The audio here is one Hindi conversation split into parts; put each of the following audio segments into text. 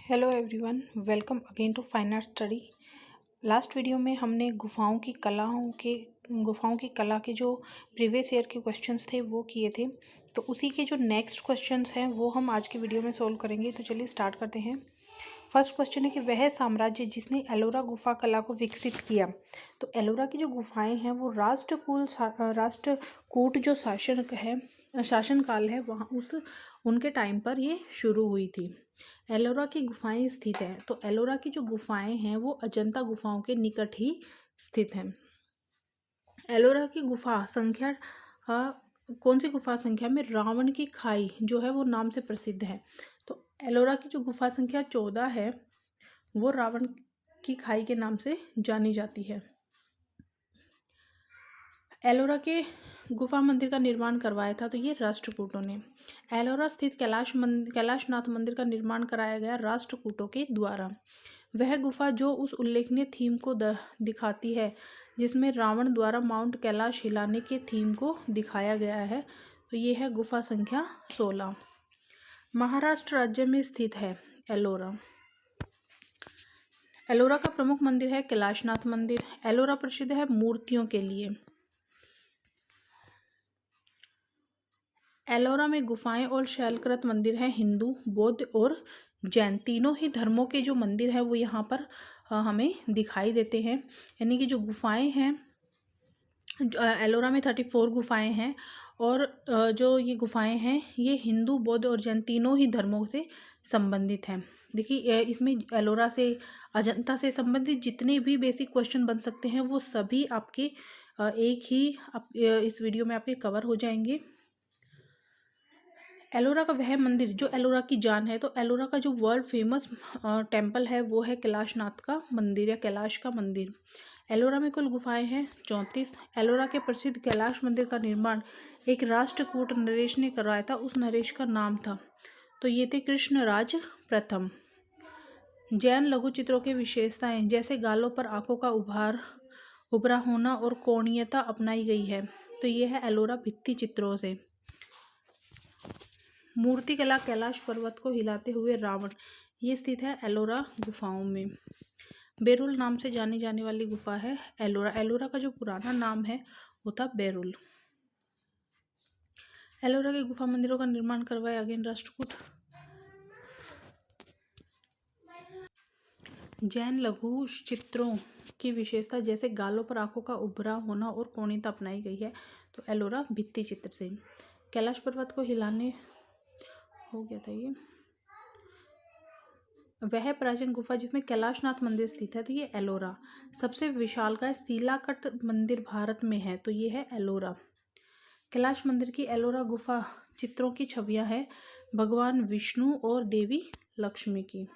Hello everyone, welcome again to fine art study. Last video में हमने गुफाओं की कला के जो प्रीवियस ईयर के क्वेश्चंस थे वो किए थे। तो उसी के जो नेक्स्ट क्वेश्चंस हैं वो हम आज की वीडियो में सोल्व करेंगे। तो चलिए स्टार्ट करते हैं। फर्स्ट क्वेश्चन है कि वह साम्राज्य जिसने एलोरा गुफा कला को विकसित किया। तो एलोरा की जो गुफाएं हैं वो राष्ट्रकूट जो शासन काल है वहाँ उनके टाइम पर ये शुरू हुई थी। एलोरा की गुफाएं स्थित हैं। तो एलोरा की जो गुफाएं हैं वो अजंता गुफाओं के निकट ही स्थित हैं। एलोरा की गुफा संख्या कौन सी गुफा संख्या में रावण की खाई जो है वो नाम से प्रसिद्ध है। तो एलोरा की जो गुफा संख्या 14 है वो रावण की खाई के नाम से जानी जाती है। एलोरा के गुफा मंदिर का निर्माण करवाया था तो ये राष्ट्रकूटों ने। एलोरा स्थित कैलाशनाथ मंदिर का निर्माण कराया गया राष्ट्रकूटों के द्वारा। वह गुफा जो उस उल्लेखनीय थीम को दिखाती है जिसमें रावण द्वारा माउंट कैलाश हिलाने के थीम को दिखाया गया है। तो ये है गुफा संख्या 16। महाराष्ट्र राज्य में स्थित है एलोरा। एलोरा का प्रमुख मंदिर है कैलाशनाथ मंदिर। एलोरा प्रसिद्ध है मूर्तियों के लिए। एलोरा में गुफाएं और शैलकृत मंदिर हैं। हिंदू, बौद्ध और जैन तीनों ही धर्मों के जो मंदिर हैं वो यहाँ पर हमें दिखाई देते हैं। यानी कि जो गुफाएं हैं एलोरा में 34 गुफाएं हैं और जो ये गुफाएं हैं ये हिंदू, बौद्ध और जैन तीनों ही धर्मों से संबंधित हैं। देखिए इसमें एलोरा से, अजंता से संबंधित जितने भी बेसिक क्वेश्चन बन सकते हैं वो सभी आपके इस वीडियो में आपके कवर हो जाएंगे। एलोरा का वह मंदिर जो एलोरा की जान है। तो एलोरा का जो वर्ल्ड फेमस टेम्पल है वो है कैलाशनाथ का मंदिर या कैलाश का मंदिर। एलोरा में कुल गुफाएं हैं 34। एलोरा के प्रसिद्ध कैलाश मंदिर का निर्माण एक राष्ट्रकूट नरेश ने करवाया था। उस नरेश का नाम था तो ये थे कृष्णराज प्रथम। जैन लघु चित्रों की विशेषताएं जैसे गालों पर आंखों का उभरा होना और कोणीयता अपनाई गई है। तो ये है एलोरा भित्ति चित्रों से। मूर्तिकला कैलाश पर्वत को हिलाते हुए रावण, ये स्थित है एलोरा गुफाओं में। बेरुल नाम से जानी जाने वाली गुफा है एलोरा। एलोरा का जो पुराना नाम है वो था बेरुल। एलोरा के गुफा मंदिरों का निर्माण करवाया अगेन राष्ट्रकूट। जैन लघु चित्रों की विशेषता जैसे गालों पर आंखों का उभरा होना और कोणीयता अपनाई गई है। तो एलोरा भित्ति चित्र से। कैलाश पर्वत को हिलाने हो गया था ये। वह प्राचीन गुफा जिसमें कैलाशनाथ मंदिर स्थित है तो ये एलोरा। सबसे विशालकाय शिलाकट मंदिर भारत में है तो ये है एलोरा। कैलाश मंदिर की एलोरा गुफा चित्रों की छवियां हैं भगवान विष्णु और देवी लक्ष्मी की।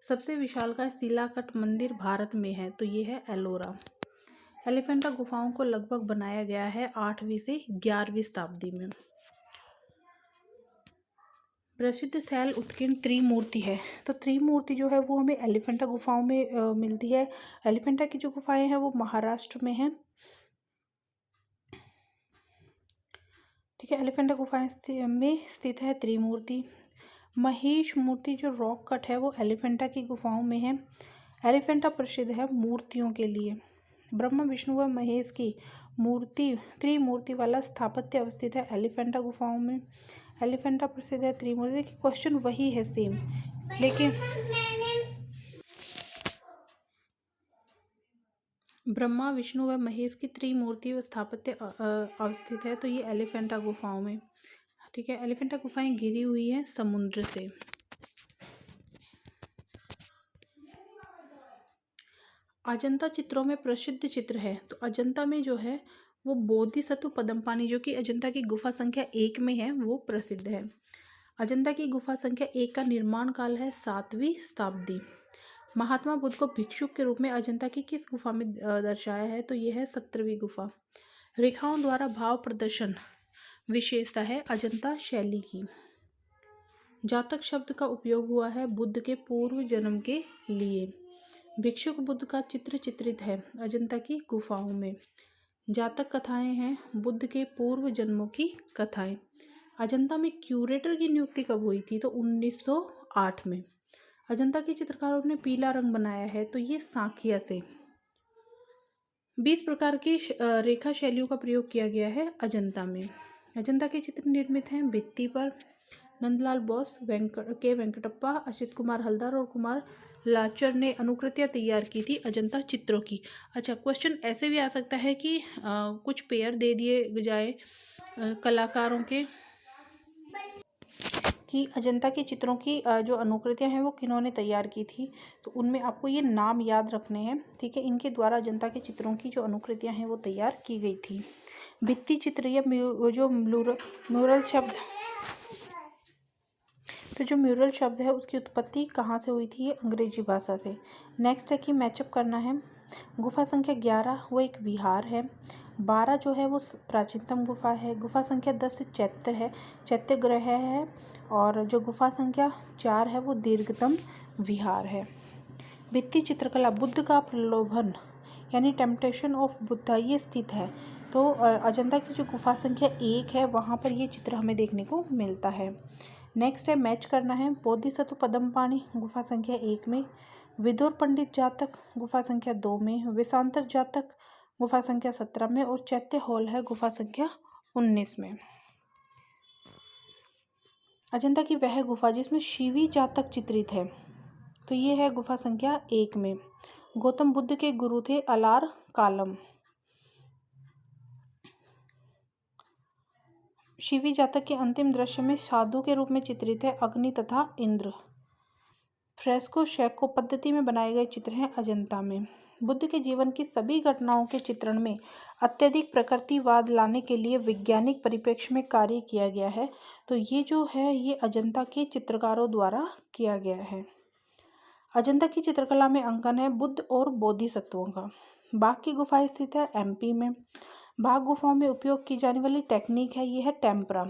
सबसे विशालकाय शिलाकट मंदिर भारत में है तो ये है एलोरा। एलिफेंटा गुफाओं को लगभग बनाया गया है 8वीं से 11वीं शताब्दी में। प्रसिद्ध शैल उत्कीर्ण त्रिमूर्ति है। तो त्रिमूर्ति जो है वो हमें एलिफेंटा गुफाओं में मिलती है। एलिफेंटा की जो गुफाएं हैं वो महाराष्ट्र में हैं। ठीक है, एलिफेंटा गुफाएं में स्थित है त्रिमूर्ति। महेश मूर्ति जो रॉक कट है वो एलिफेंटा की गुफाओं में है। एलिफेंटा प्रसिद्ध है मूर्तियों के लिए। ब्रह्मा, विष्णु व महेश की त्रिमूर्ति वाला स्थापत्य अवस्थित है एलिफेंटा गुफाओं में। एलिफेंटा प्रसिद्ध है त्रिमूर्ति। क्वेश्चन वही है सेम, लेकिन ब्रह्मा, विष्णु व महेश की त्रिमूर्ति स्थापत्य अवस्थित है तो ये एलिफेंटा गुफाओं में। ठीक है, एलिफेंटा गुफाएं घिरी हुई है समुद्र से। अजंता चित्रों में प्रसिद्ध चित्र है। तो अजंता में जो है वो बोधिसत्व पद्मपाणि जो कि अजंता की गुफा संख्या 1 में है वो प्रसिद्ध है। अजंता की गुफा संख्या 1 का निर्माण काल है 7वीं शताब्दी। महात्मा बुद्ध को भिक्षुक के रूप में अजंता की किस गुफा में दर्शाया है तो यह है 17वीं गुफा। रेखाओं द्वारा भाव प्रदर्शन विशेषता है अजंता शैली की। जातक शब्द का उपयोग हुआ है बुद्ध के पूर्व जन्म के लिए। भिक्षुक बुद्ध का चित्र चित्रित है अजंता की गुफाओं में। जातक कथाएं हैं बुद्ध के पूर्व जन्मों की कथाएं। अजंता में क्यूरेटर की नियुक्ति कब हुई थी तो 1908 में। अजंता के चित्रकारों ने पीला रंग बनाया है, तो ये सांखिया से। 20 प्रकार की रेखा शैलियों का प्रयोग किया गया है अजंता में। अजंता के चित्र निर्मित हैं भित्ति पर। नंदलाल बोस, के वेंकटप्पा, असित कुमार हलदर और कुमार लाचर ने अनुकृतियाँ तैयार की थी अजंता चित्रों की। अच्छा, क्वेश्चन ऐसे भी आ सकता है कि कुछ पेयर दे दिए जाए कलाकारों के कि अजंता के चित्रों की जो अनुकृतियाँ हैं वो किन्होंने तैयार की थी, तो उनमें आपको ये नाम याद रखने हैं, ठीक है। इनके द्वारा अजंता के चित्रों की जो अनुकृतियाँ हैं वो तैयार की गई थी। भित्ति चित्र या जो म्यूरल शब्द, तो जो म्यूरल शब्द है उसकी उत्पत्ति कहाँ से हुई थी? ये अंग्रेजी भाषा से। नेक्स्ट है कि मैचअप करना है। गुफा संख्या 11 वो एक विहार है। 12 जो है वो प्राचीनतम गुफा है। गुफा संख्या 10 चैत्य है, चैत्य ग्रह है। और जो गुफा संख्या 4 है वो दीर्घतम विहार है। भित्ति चित्रकला, बुद्ध का प्रलोभन यानी टेम्पटेशन ऑफ बुद्धा, ये स्थित है। तो अजंता की जो गुफा संख्या 1 है वहाँ पर ये चित्र हमें देखने को मिलता है। नेक्स्ट है मैच करना है। बोधिसत्व पद्मपाणि गुफा संख्या 1 में, विदुर पंडित जातक गुफा संख्या 2 में, वेशांतर जातक गुफा संख्या 17 में और चैत्य हॉल है गुफा संख्या 19 में। अजंता की वह गुफा जिसमें शिवी जातक चित्रित है, तो ये है गुफा संख्या 1 में। गौतम बुद्ध के गुरु थे अलार कालम। शिवी जातक के अंतिम दृश्य में साधु के रूप में चित्रित है अग्नि तथा इंद्र। फ्रेस्को शैको पद्धति में बनाए गए चित्र हैं अजंता में। बुद्ध के जीवन की सभी घटनाओं के चित्रण में अत्यधिक प्रकृतिवाद लाने के लिए वैज्ञानिक परिप्रेक्ष्य में कार्य किया गया है, तो ये जो है ये अजंता के चित्रकारों द्वारा किया गया है। अजंता की चित्रकला में अंकन है बुद्ध और बोधिसत्वों का। बाघ की गुफा स्थित है एमपी में। बाघ गुफाओं में उपयोग की जाने वाली टेक्निक है ये है टेम्परा,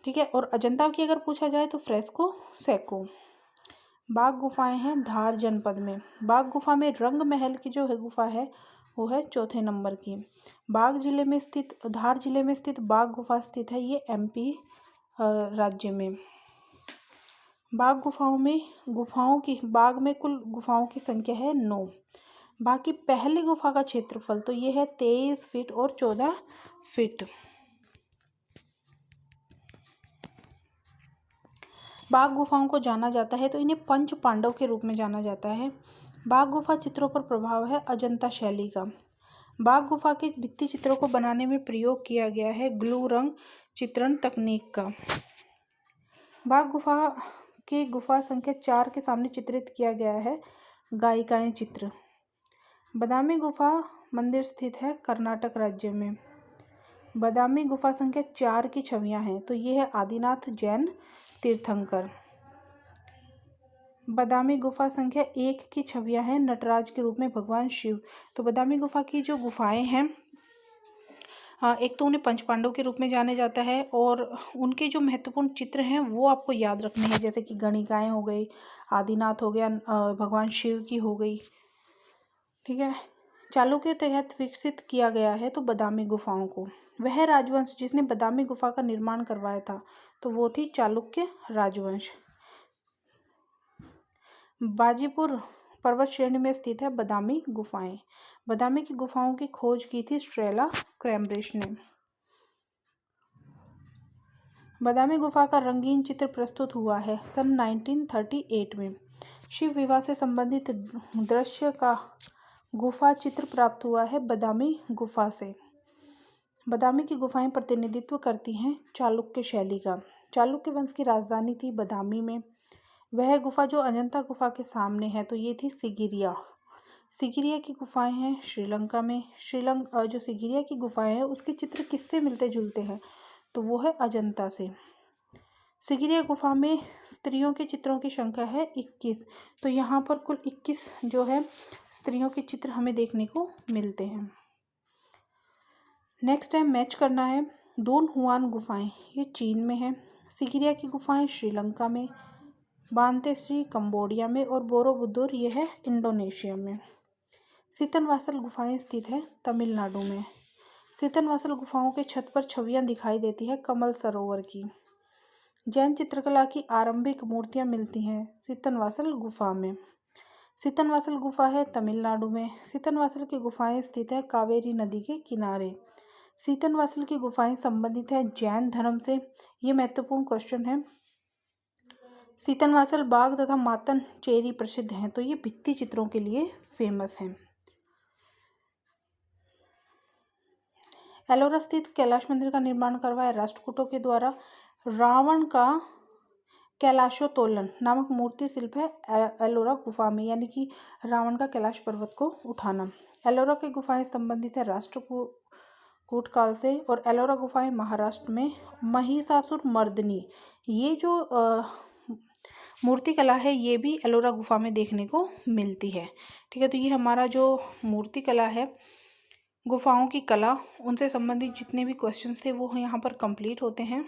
ठीक है। और अजंता की अगर पूछा जाए तो फ्रेस्को सैको। बाघ गुफाएं हैं धार जनपद में। बाघ गुफा में रंग महल की जो है गुफा है वो है 4थे नंबर की। धार जिले में स्थित बाघ गुफा स्थित है ये एमपी राज्य में। बाघ में कुल गुफाओं की संख्या है 9। बाघ की पहली गुफा का क्षेत्रफल तो ये है 23 फीट और 14 फीट। बाघ गुफाओं को जाना जाता है तो इन्हें पंच पांडव के रूप में जाना जाता है। बाघ गुफा चित्रों पर प्रभाव है अजंता शैली का। बाघ गुफा के भित्ति चित्रों को बनाने में प्रयोग किया गया है ग्लू रंग चित्रण तकनीक का। बाघ गुफा के गुफा संख्या 4 के सामने चित्रित किया गया है गायिकाएं चित्र। बादामी गुफा मंदिर स्थित है कर्नाटक राज्य में। बादामी गुफा संख्या 4 की छवियां हैं, तो ये है आदिनाथ जैन तीर्थंकर। बादामी गुफा संख्या 1 की छवियां हैं नटराज के रूप में भगवान शिव। तो बादामी गुफा की जो गुफाएं हैं, एक तो उन्हें पंच पांडव के रूप में जाने जाता है और उनके जो महत्वपूर्ण चित्र हैं वो आपको याद रखने हैं, जैसे कि गणिकाएं हो गई, आदिनाथ हो गया, भगवान शिव की हो गई, ठीक है। चालुक्य के तहत विकसित किया गया है तो बादामी गुफाओं को। वह राजवंश जिसने बादामी गुफा का निर्माण करवाया था तो वो थी चालुक्य राजवंश। बाजीपुर पर्वत श्रेणी में स्थित है बादामी गुफाएं। बादामी की गुफाओं की खोज की थी स्ट्रेला क्रैम्ब्रिज ने। बादामी गुफा का रंगीन चित्र प्रस्तुत हुआ है सन 1938 में। शिव विवाह से संबंधित दृश्य का गुफा चित्र प्राप्त हुआ है बादामी गुफा से। बादामी की गुफाएं प्रतिनिधित्व करती हैं चालुक्य शैली का। चालुक्य वंश की राजधानी थी बादामी में। वह गुफा जो अजंता गुफा के सामने है तो ये थी सिगिरिया। सिगिरिया की गुफाएं हैं श्रीलंका में। जो सिगिरिया की गुफाएं हैं उसके चित्र किससे मिलते जुलते हैं, तो वो है अजंता से। सिगिरिया गुफा में स्त्रियों के चित्रों की संख्या है 21, तो यहाँ पर कुल 21 जो है स्त्रियों के चित्र हमें देखने को मिलते हैं। नेक्स्ट है मैच करना है। दोन हुआन गुफाएं ये चीन में है। सिगिरिया की गुफाएं श्रीलंका में, बांतेश्री कंबोडिया में और बोरोबुदुर ये है इंडोनेशिया में। सीतनवासल गुफाएं स्थित है तमिलनाडु में। सीतनवासल गुफाओं के छत पर छवियां दिखाई देती है कमल सरोवर की। जैन चित्रकला की आरंभिक मूर्तियां मिलती हैं सीतनवासल गुफा में। सीतनवासल गुफा है तमिलनाडु में। सीतनवासल की गुफाएं स्थित है कावेरी नदी के किनारे। सीतनवासल की गुफाएं संबंधित है जैन धर्म से। ये महत्वपूर्ण क्वेश्चन है। सीतनवासल बाग तथा मातन चेरी प्रसिद्ध हैं, तो ये भित्ति चित्रों के लिए फेमस हैं। एलोरा स्थित कैलाश मंदिर का निर्माण करवाया राष्ट्रकूटों के द्वारा। रावण का कैलाशोत्तोलन नामक मूर्ति शिल्प है एलोरा गुफा में, यानी कि रावण का कैलाश पर्वत को उठाना। एलोरा की गुफाएं संबंधित है राष्ट्रकूट काल से। और एलोरा गुफाएं महाराष्ट्र में। महिषासुर मर्दिनी, ये जो मूर्ति कला है ये भी एलोरा गुफा में देखने को मिलती है। ठीक है, तो ये हमारा जो मूर्ति कला है, गुफाओं की कला, उनसे संबंधित जितने भी क्वेश्चंस थे वो यहाँ पर कंप्लीट होते हैं।